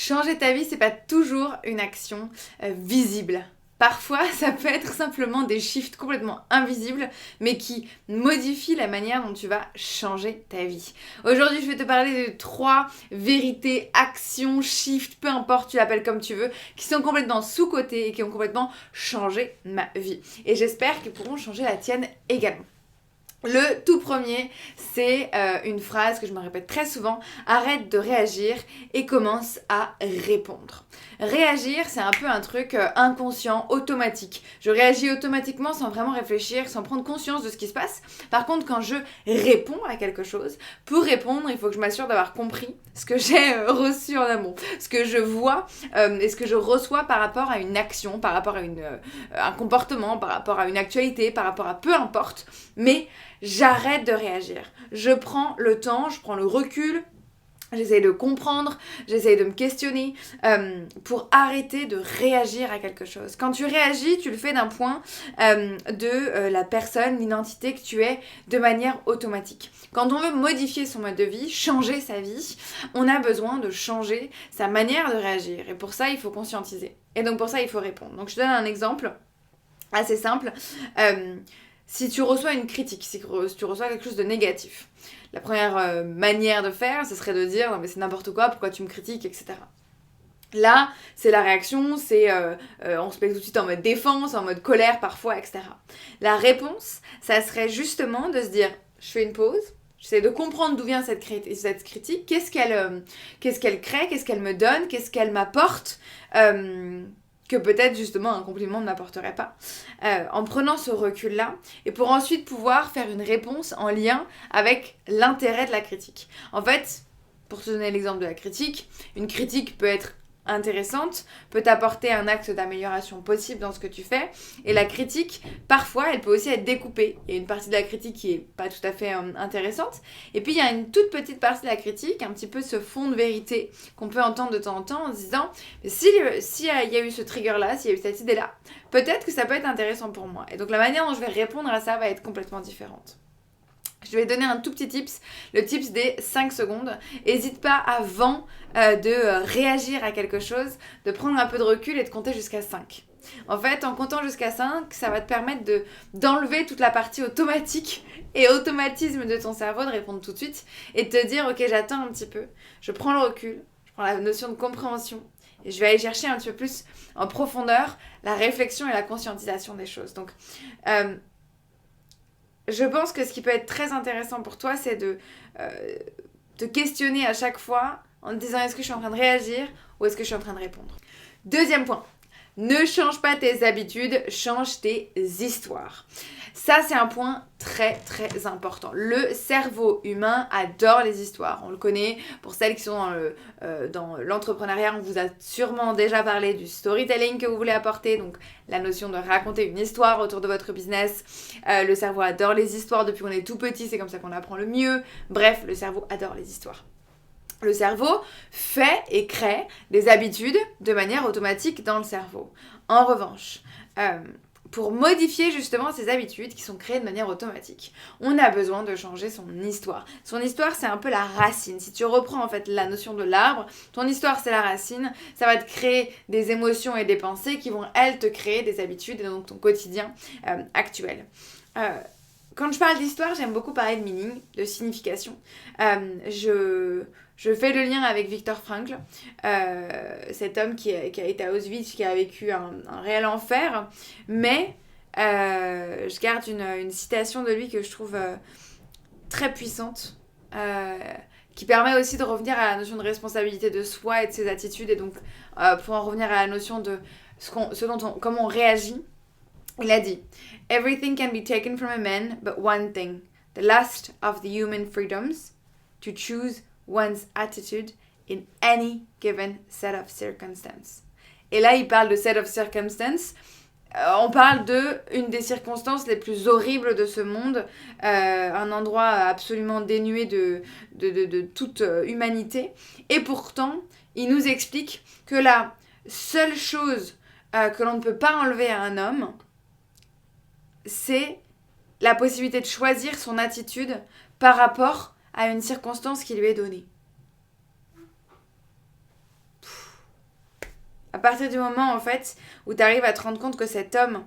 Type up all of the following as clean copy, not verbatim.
Changer ta vie, c'est pas toujours une action visible. Parfois, ça peut être simplement des shifts complètement invisibles, mais qui modifient la manière dont tu vas changer ta vie. Aujourd'hui, je vais te parler de 3 vérités, actions, shifts, peu importe, tu l'appelles comme tu veux, qui sont complètement sous-cotées et qui ont complètement changé ma vie. Et j'espère qu'ils pourront changer la tienne également. Le tout premier, c'est une phrase que je me répète très souvent, arrête de réagir et commence à répondre. Réagir, c'est un peu un truc inconscient, automatique. Je réagis automatiquement sans vraiment réfléchir, sans prendre conscience de ce qui se passe. Par contre, quand je réponds à quelque chose, pour répondre, il faut que je m'assure d'avoir compris ce que j'ai reçu en amont, ce que je vois et ce que je reçois par rapport à une action, par rapport à un comportement, par rapport à une actualité, par rapport à peu importe, mais j'arrête de réagir. Je prends le temps, je prends le recul, j'essaye de comprendre, j'essaye de me questionner pour arrêter de réagir à quelque chose. Quand tu réagis, tu le fais d'un point de la personne, l'identité que tu es de manière automatique. Quand on veut modifier son mode de vie, changer sa vie, on a besoin de changer sa manière de réagir. Et pour ça, il faut conscientiser. Et donc pour ça, il faut répondre. Donc je te donne un exemple assez simple. Si tu reçois une critique, si tu reçois quelque chose de négatif, la première manière de faire, ce serait de dire « Non mais c'est n'importe quoi, pourquoi tu me critiques, etc. » Là, c'est la réaction, on se met tout de suite en mode défense, en mode colère parfois, etc. La réponse, ça serait justement de se dire « Je fais une pause, j'essaie de comprendre d'où vient cette critique, qu'est-ce qu'elle crée, qu'est-ce qu'elle me donne, qu'est-ce qu'elle m'apporte que peut-être justement un compliment ne m'apporterait pas, en prenant ce recul-là, et pour ensuite pouvoir faire une réponse en lien avec l'intérêt de la critique. En fait, pour te donner l'exemple de la critique, une critique peut être intéressante, peut t'apporter un axe d'amélioration possible dans ce que tu fais, et la critique, parfois, elle peut aussi être découpée. Il y a une partie de la critique qui est pas tout à fait intéressante, et puis il y a une toute petite partie de la critique, un petit peu ce fond de vérité qu'on peut entendre de temps en temps en se disant s'il y a eu ce trigger-là, s'il y a eu cette idée-là, peut-être que ça peut être intéressant pour moi. Et donc la manière dont je vais répondre à ça va être complètement différente. Je vais donner un tout petit tips, le tips des 5 secondes. N'hésite pas avant de réagir à quelque chose, de prendre un peu de recul et de compter jusqu'à 5. En fait, en comptant jusqu'à 5, ça va te permettre d'enlever toute la partie automatique et automatisme de ton cerveau, de répondre tout de suite et de te dire « Ok, j'attends un petit peu, je prends le recul, je prends la notion de compréhension et je vais aller chercher un petit peu plus en profondeur la réflexion et la conscientisation des choses. » Donc, je pense que ce qui peut être très intéressant pour toi, c'est de te questionner à chaque fois en te disant est-ce que je suis en train de réagir ou est-ce que je suis en train de répondre. Deuxième point, ne change pas tes habitudes, change tes histoires. Ça, c'est un point très très important. Le cerveau humain adore les histoires. On le connaît. Pour celles qui sont dans l'entrepreneuriat, on vous a sûrement déjà parlé du storytelling que vous voulez apporter. Donc, la notion de raconter une histoire autour de votre business. Le cerveau adore les histoires depuis qu'on est tout petit. C'est comme ça qu'on apprend le mieux. Bref, le cerveau adore les histoires. Le cerveau fait et crée des habitudes de manière automatique dans le cerveau. En revanche, pour modifier justement ces habitudes qui sont créées de manière automatique, on a besoin de changer son histoire. Son histoire, c'est un peu la racine. Si tu reprends en fait la notion de l'arbre, ton histoire, c'est la racine. Ça va te créer des émotions et des pensées qui vont, elles, te créer des habitudes et donc ton quotidien actuel. Quand je parle d'histoire, j'aime beaucoup parler de meaning, de signification. Je fais le lien avec Viktor Frankl, cet homme qui a été à Auschwitz, qui a vécu un réel enfer, mais je garde une citation de lui que je trouve très puissante, qui permet aussi de revenir à la notion de responsabilité de soi et de ses attitudes, et donc pour en revenir à la notion de comment on réagit. Il a dit « Everything can be taken from a man but one thing, the last of the human freedoms, to choose one's attitude in any given set of circumstances. » Et là, il parle de set of circumstances. On parle de une des circonstances les plus horribles de ce monde, un endroit absolument dénué de toute humanité. Et pourtant, il nous explique que la seule chose que l'on ne peut pas enlever à un homme, c'est la possibilité de choisir son attitude par rapport à une circonstance qui lui est donnée. À partir du moment, en fait, où tu arrives à te rendre compte que cet homme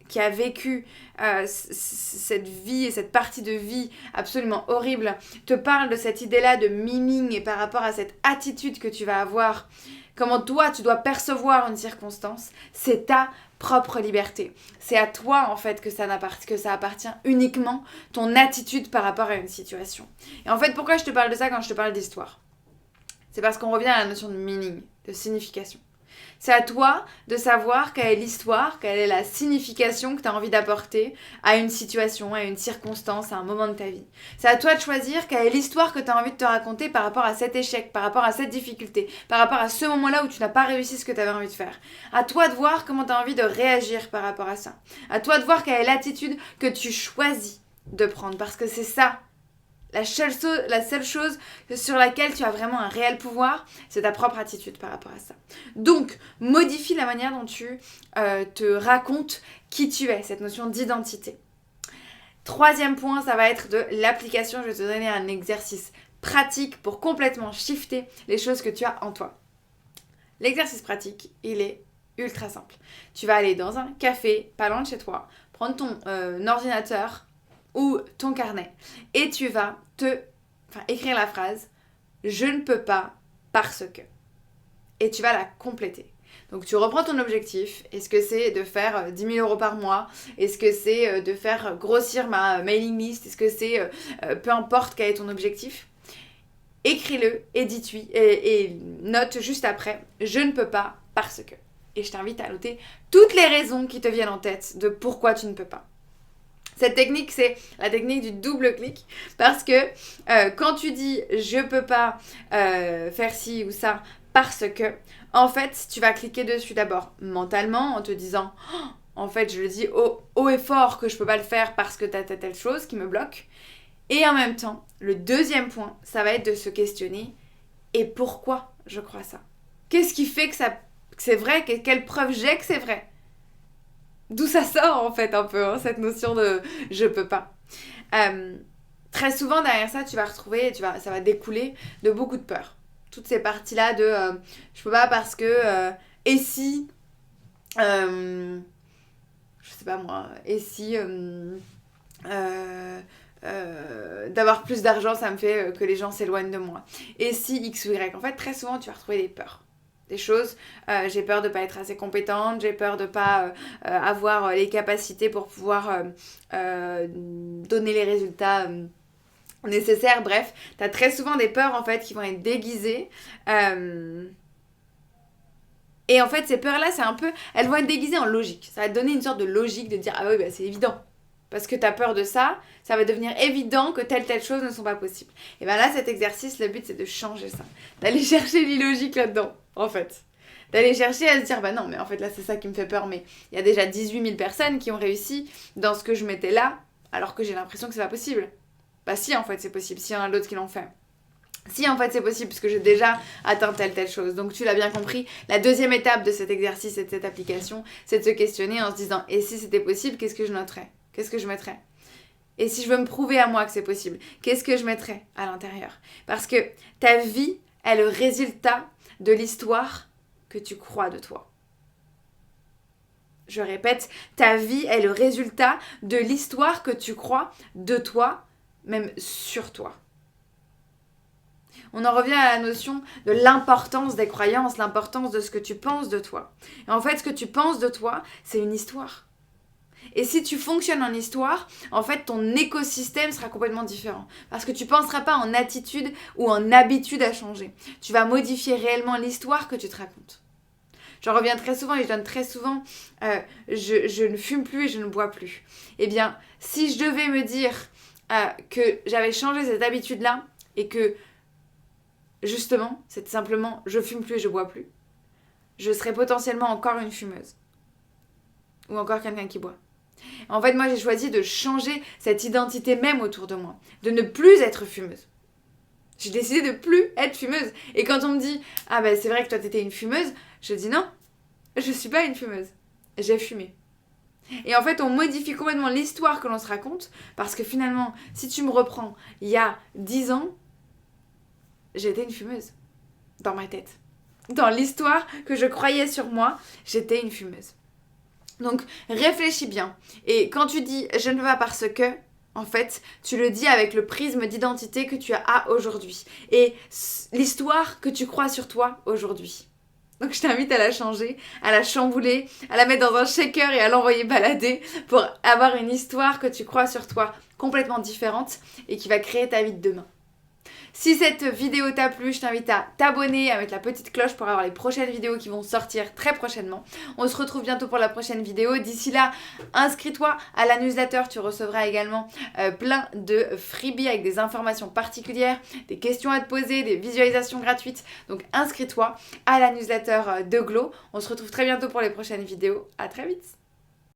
qui a vécu cette vie et cette partie de vie absolument horrible, te parle de cette idée-là de meaning et par rapport à cette attitude que tu vas avoir, comment toi tu dois percevoir une circonstance, c'est ta propre liberté. C'est à toi en fait que ça appartient uniquement, ton attitude par rapport à une situation. Et en fait, pourquoi je te parle de ça quand je te parle d'histoire ? C'est parce qu'on revient à la notion de meaning, de signification. C'est à toi de savoir quelle est l'histoire, quelle est la signification que tu as envie d'apporter à une situation, à une circonstance, à un moment de ta vie. C'est à toi de choisir quelle est l'histoire que tu as envie de te raconter par rapport à cet échec, par rapport à cette difficulté, par rapport à ce moment-là où tu n'as pas réussi ce que tu avais envie de faire. À toi de voir comment tu as envie de réagir par rapport à ça. À toi de voir quelle est l'attitude que tu choisis de prendre, parce que c'est ça. La seule chose sur laquelle tu as vraiment un réel pouvoir, c'est ta propre attitude par rapport à ça. Donc, modifie la manière dont tu te racontes qui tu es, cette notion d'identité. Troisième point, ça va être de l'application. Je vais te donner un exercice pratique pour complètement shifter les choses que tu as en toi. L'exercice pratique, il est ultra simple. Tu vas aller dans un café, pas loin de chez toi, prendre ton ordinateur ou ton carnet et tu vas écrire la phrase « Je ne peux pas parce que » et tu vas la compléter. Donc tu reprends ton objectif. Est-ce que c'est de faire 10 000 € par mois ? Est-ce que c'est de faire grossir ma mailing list ? Est-ce que c'est peu importe quel est ton objectif ? Écris-le, édite-lui et note juste après « Je ne peux pas parce que ». Et je t'invite à noter toutes les raisons qui te viennent en tête de pourquoi tu ne peux pas. Cette technique, c'est la technique du double clic parce que quand tu dis « je peux pas faire ci ou ça parce que », en fait, tu vas cliquer dessus d'abord mentalement en te disant oh, « en fait, je le dis haut et fort que je peux pas le faire parce que t'as telle chose qui me bloque ». Et en même temps, le deuxième point, ça va être de se questionner « et pourquoi je crois ça ? Qu'est-ce qui fait que c'est vrai ? Quelle preuve j'ai que c'est vrai ?» D'où ça sort en fait un peu, hein, cette notion de « je peux pas ». Très souvent derrière ça, tu vas retrouver, ça va découler de beaucoup de peur. Toutes ces parties-là de je peux pas parce que et si, je sais pas moi, et si d'avoir plus d'argent, ça me fait que les gens s'éloignent de moi. Et si X ou Y. En fait, très souvent, tu vas retrouver des peurs. Des choses, j'ai peur de ne pas être assez compétente, j'ai peur de ne pas avoir les capacités pour pouvoir donner les résultats nécessaires. Bref, tu as très souvent des peurs en fait qui vont être déguisées. Et en fait, ces peurs-là, elles vont être déguisées en logique. Ça va te donner une sorte de logique de dire ah oui, bah, c'est évident. Parce que tu as peur de ça, ça va devenir évident que telle chose ne sont pas possibles. Et bien là, cet exercice, le but, c'est de changer ça. D'aller chercher l'illogique là-dedans, en fait. D'aller chercher à se dire, bah non, mais en fait, là, c'est ça qui me fait peur. Mais il y a déjà 18 000 personnes qui ont réussi dans ce que je mettais là, alors que j'ai l'impression que c'est pas possible. Bah si, en fait, c'est possible. S'il y en a d'autres qui l'ont fait. Si, en fait, c'est possible, puisque j'ai déjà atteint telle chose. Donc, tu l'as bien compris, la deuxième étape de cet exercice et de cette application, c'est de se questionner en se disant, et si c'était possible, qu'est-ce que je noterais ? Qu'est-ce que je mettrais ? Et si je veux me prouver à moi que c'est possible, qu'est-ce que je mettrais à l'intérieur ? Parce que ta vie est le résultat de l'histoire que tu crois de toi. Je répète, ta vie est le résultat de l'histoire que tu crois de toi, même sur toi. On en revient à la notion de l'importance des croyances, l'importance de ce que tu penses de toi. Et en fait, ce que tu penses de toi, c'est une histoire. Et si tu fonctionnes en histoire, en fait, ton écosystème sera complètement différent. Parce que tu ne penseras pas en attitude ou en habitude à changer. Tu vas modifier réellement l'histoire que tu te racontes. J'en reviens très souvent et je donne très souvent je ne fume plus et je ne bois plus. Eh bien, si je devais me dire que j'avais changé cette habitude-là et que, justement, c'est simplement je fume plus et je bois plus, je serais potentiellement encore une fumeuse. Ou encore quelqu'un qui boit. En fait, moi, j'ai choisi de changer cette identité même autour de moi. De ne plus être fumeuse. J'ai décidé de plus être fumeuse. Et quand on me dit « Ah ben c'est vrai que toi t'étais une fumeuse », je dis non, je suis pas une fumeuse. J'ai fumé. Et en fait, on modifie complètement l'histoire que l'on se raconte parce que finalement, si tu me reprends il y a 10 ans, j'étais une fumeuse. Dans ma tête. dans l'histoire que je croyais sur moi, j'étais une fumeuse. Donc réfléchis bien. Et quand tu dis je ne veux pas parce que, en fait, tu le dis avec le prisme d'identité que tu as aujourd'hui. Et l'histoire que tu crois sur toi aujourd'hui. Donc je t'invite à la changer, à la chambouler, à la mettre dans un shaker et à l'envoyer balader pour avoir une histoire que tu crois sur toi complètement différente et qui va créer ta vie de demain. Si cette vidéo t'a plu, je t'invite à t'abonner, à mettre la petite cloche pour avoir les prochaines vidéos qui vont sortir très prochainement. On se retrouve bientôt pour la prochaine vidéo. D'ici là, inscris-toi à la newsletter. Tu recevras également plein de freebies avec des informations particulières, des questions à te poser, des visualisations gratuites. Donc inscris-toi à la newsletter de Glow. On se retrouve très bientôt pour les prochaines vidéos. À très vite.